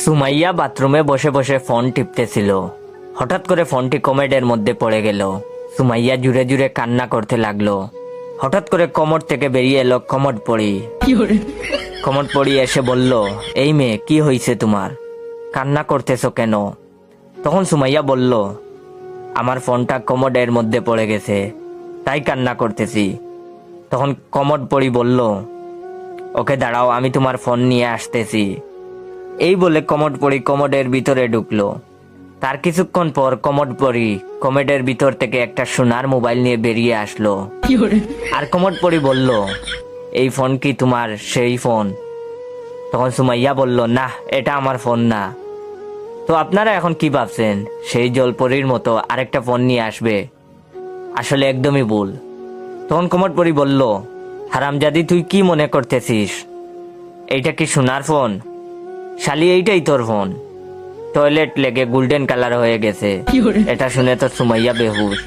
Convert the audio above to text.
সুমাইয়া বাথরুমে বসে বসে ফোন টিপতেছিল। হঠাৎ করে ফোনটি কমেডের মধ্যে পড়ে গেল। সুমাইয়া জুড়ে জুড়ে কান্না করতে লাগলো। হঠাৎ করে কমোড থেকে বেরিয়ে এলো কমোড পড়ি। কমোড পড়ি এসে বলল, এই মেয়ে, কি হয়েছে তোমার? কান্না করতেছো কেন? তখন সুমাইয়া বলল, আমার ফোনটা কমোডের মধ্যে পড়ে গেছে, তাই কান্না করতেছি। তখন কমোড পড়ি বলল, ওকে দাঁড়াও, আমি তোমার ফোন নিয়ে আসতেছি। এই বলে কমোড পড়ি কমোডের ভিতরে ঢুকলো। তার কিছুক্ষণ পর কমোড পড়ি কমোডের ভিতর থেকে একটা সোনার মোবাইল নিয়ে বেরিয়ে আসলো। আর কমোড পড়ি বলল, এই ফোন কি তোমার সেই ফোন? তখন সুমাইয়া বলল, না, এটা আমার ফোন না। তো আপনারা এখন কি ভাবছেন, সেই জলপরীর মতো আরেকটা ফোন নিয়ে আসবে? আসলে একদমই ভুল। তখন কমোড পড়ি বলল, হারামজাদি, তুই কি মনে করতেছিস? এইটা কি সোনার ফোন? শালি, এইটাই তোর ফোন। টয়লেট লেগে গোল্ডেন কালার হয়ে গেছে। এটা শুনে তো সুমাইয়া বেহুশ।